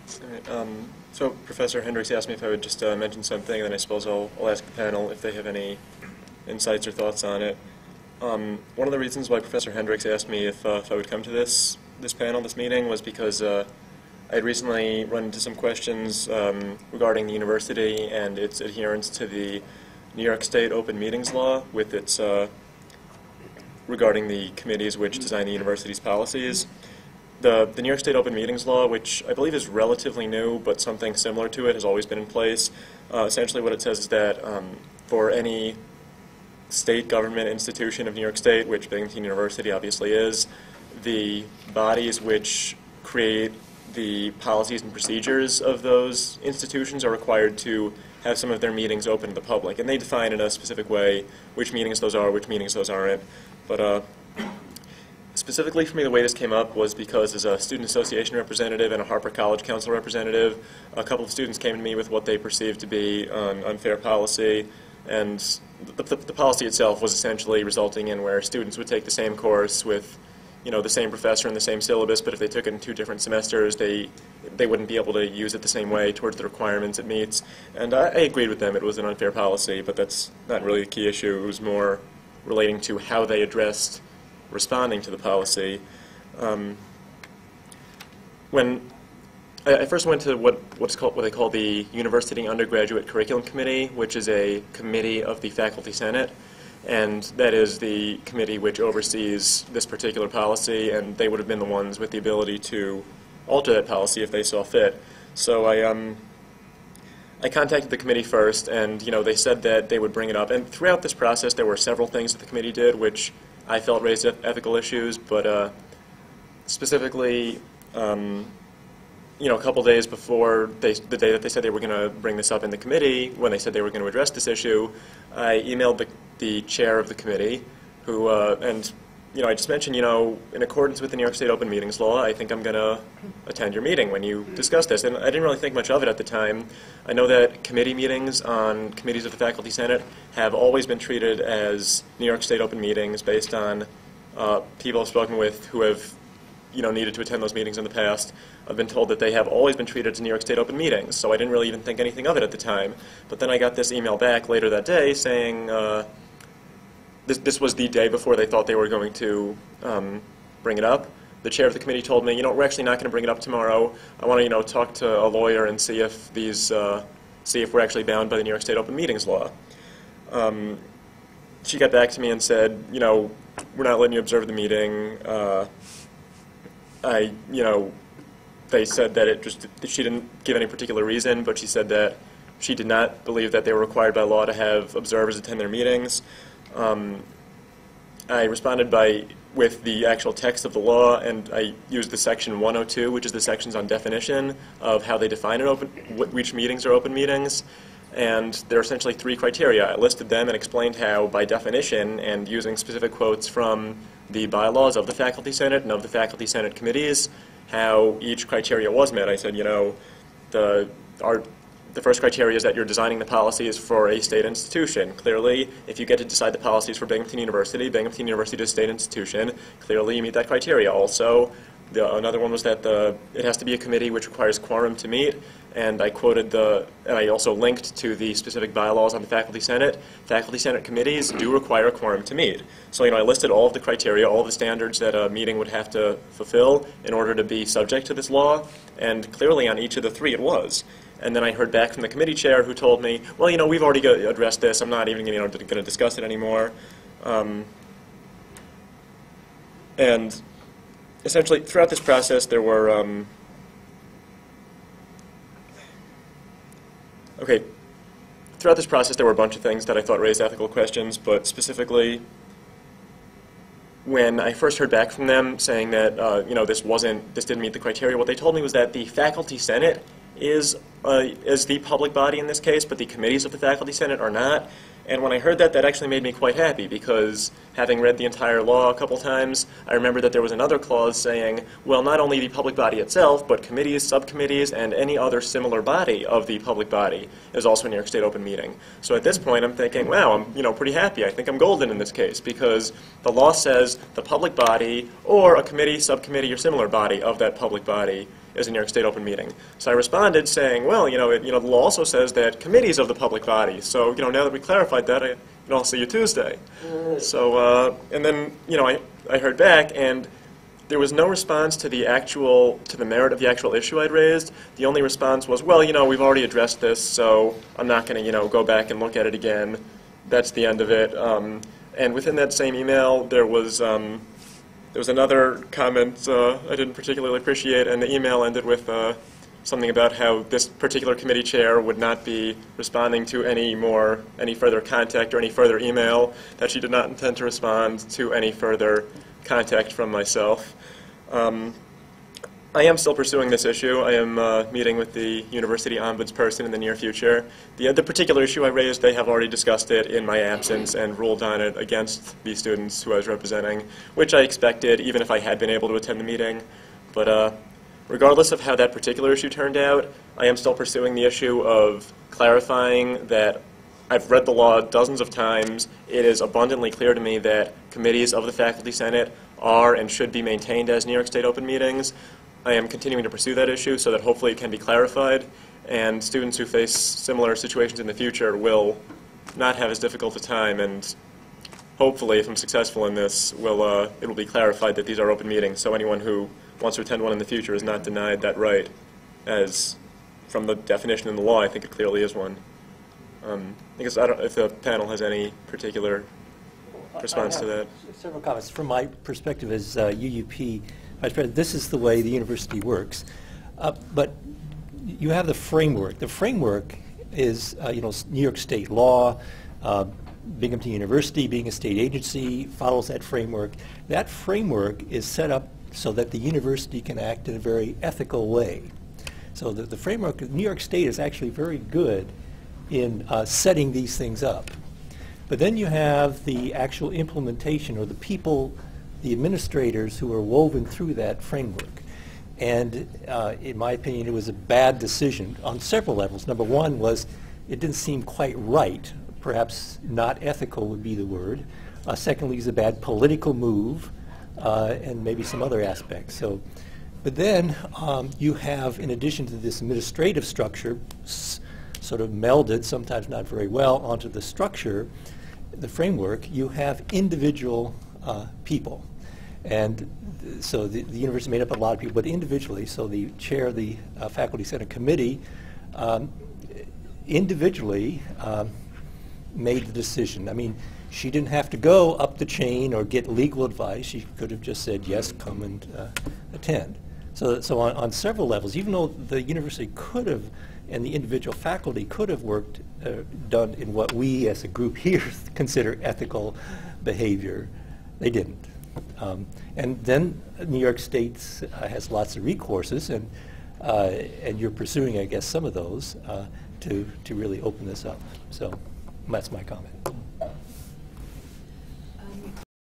All right, so Professor Hendricks asked me if I would just mention something, and then I suppose I'll ask the panel if they have any insights or thoughts on it. One of the reasons why Professor Hendricks asked me if I would come to this panel, this meeting, was because I had recently run into some questions regarding the university and its adherence to the New York State Open Meetings Law with its regarding the committees which design the university's policies. The New York State Open Meetings Law, which I believe is relatively new, but something similar to it has always been in place. Essentially what it says is that for any state government institution of New York State, which Binghamton University obviously is, the bodies which create the policies and procedures of those institutions are required to have some of their meetings open to the public. And they define in a specific way which meetings those are, which meetings those aren't. But specifically for me, the way this came up was because as a student association representative and a Harper College Council representative, a couple of students came to me with what they perceived to be an unfair policy, and the policy itself was essentially resulting in where students would take the same course with, you know, the same professor and the same syllabus, but if they took it in 2 different semesters, they wouldn't be able to use it the same way towards the requirements it meets. And I agreed with them. It was an unfair policy, but that's not really the key issue. It was more relating to how they addressed responding to the policy. When I first went to what they call the University Undergraduate Curriculum Committee, which is a committee of the Faculty Senate, and that is the committee which oversees this particular policy, and they would have been the ones with the ability to alter that policy if they saw fit. So I contacted the committee first, and they said that they would bring it up. And throughout this process, there were several things that the committee did which I felt raised ethical issues, but specifically, a couple days before the day that they said they were going to bring this up in the committee, when they said they were going to address this issue, I emailed the chair of the committee, who, I just mentioned, in accordance with the New York State Open Meetings Law, I think I'm going to attend your meeting when you discuss this. And I didn't really think much of it at the time. I know that committee meetings on committees of the Faculty Senate have always been treated as New York State Open meetings based on people I've spoken with who have needed to attend those meetings in the past. I've been told that they have always been treated as New York State Open meetings, so I didn't really even think anything of it at the time. But then I got this email back later that day saying this was the day before they thought they were going to bring it up. The chair of the committee told me, we're actually not going to bring it up tomorrow. I want to, talk to a lawyer and see if we're actually bound by the New York State Open Meetings Law. She got back to me and said, we're not letting you observe the meeting. They said that she didn't give any particular reason, but she said that she did not believe that they were required by law to have observers attend their meetings. I responded with the actual text of the law, and I used the section 102, which is the sections on definition of how they define which meetings are open meetings. And there are essentially 3 criteria. I listed them and explained how, by definition, and using specific quotes from the bylaws of the Faculty Senate and of the Faculty Senate committees, how each criteria was met. I said, the first criteria is that you're designing the policies for a state institution. Clearly, if you get to decide the policies for Binghamton University is a state institution. Clearly, you meet that criteria. Also, another one was that it has to be a committee which requires quorum to meet. And I quoted and I also linked to the specific bylaws on the Faculty Senate. Faculty Senate committees do require a quorum to meet. So, I listed all of the criteria, all of the standards that a meeting would have to fulfill in order to be subject to this law. And clearly, on each of the 3, it was. And then I heard back from the committee chair who told me, well, we've already addressed this. I'm not even going to discuss it anymore. And essentially, throughout this process, there were throughout this process, there were a bunch of things that I thought raised ethical questions, but specifically, when I first heard back from them saying that this didn't meet the criteria, what they told me was that the Faculty Senate is the public body in this case, but the committees of the Faculty Senate are not. And when I heard that, that actually made me quite happy, because having read the entire law a couple times, I remember that there was another clause saying, well, not only the public body itself, but committees, subcommittees, and any other similar body of the public body is also a New York State Open meeting. So at this point, I'm thinking, wow, I'm pretty happy. I think I'm golden in this case, because the law says the public body or a committee, subcommittee, or similar body of that public body is a New York State open meeting. So I responded saying, well, the law also says that committees of the public body. So, now that we clarified that, I'll see you Tuesday. So, and then, I heard back, and there was no response to the merit of the actual issue I'd raised. The only response was, well, we've already addressed this, so I'm not going to, go back and look at it again. That's the end of it. And within that same email, there was another comment I didn't particularly appreciate, and the email ended with something about how this particular committee chair would not be responding to any further contact or any further email, that she did not intend to respond to any further contact from myself. I am still pursuing this issue. I am meeting with the university ombudsperson in the near future. The particular issue I raised, they have already discussed it in my absence and ruled on it against the students who I was representing, which I expected even if I had been able to attend the meeting. But regardless of how that particular issue turned out, I am still pursuing the issue of clarifying that I've read the law dozens of times. It is abundantly clear to me that committees of the Faculty Senate are and should be maintained as New York State open meetings. I am continuing to pursue that issue so that hopefully it can be clarified, and students who face similar situations in the future will not have as difficult a time, and hopefully, if I'm successful in this, it will be clarified that these are open meetings, so anyone who wants to attend one in the future is not denied that right, as from the definition in the law, I think it clearly is one. I guess I don't know if the panel has any particular response to that. Several comments. From my perspective as UUP Vice President, this is the way the university works. But you have the framework. The framework is New York State law. Binghamton University, being a state agency, follows that framework. That framework is set up so that the university can act in a very ethical way. So the framework, New York State is actually very good in setting these things up. But then you have the actual implementation, or the people, the administrators who are woven through that framework. And in my opinion, it was a bad decision on several levels. Number one was it didn't seem quite right. Perhaps not ethical would be the word. Secondly, it's a bad political move, and maybe some other aspects. So, but then you have, in addition to this administrative structure, sort of melded, sometimes not very well, onto the structure, the framework, you have individual people. And so the university made up a lot of people, but individually, so the chair of the Faculty Senate Committee individually made the decision. I mean, she didn't have to go up the chain or get legal advice. She could have just said, yes, come and attend. So on several levels, even though the university could have, and the individual faculty could have worked, done in what we as a group here consider ethical behavior, they didn't. And then New York State has lots of recourses, and you're pursuing, I guess, some of those to really open this up. So that's my comment.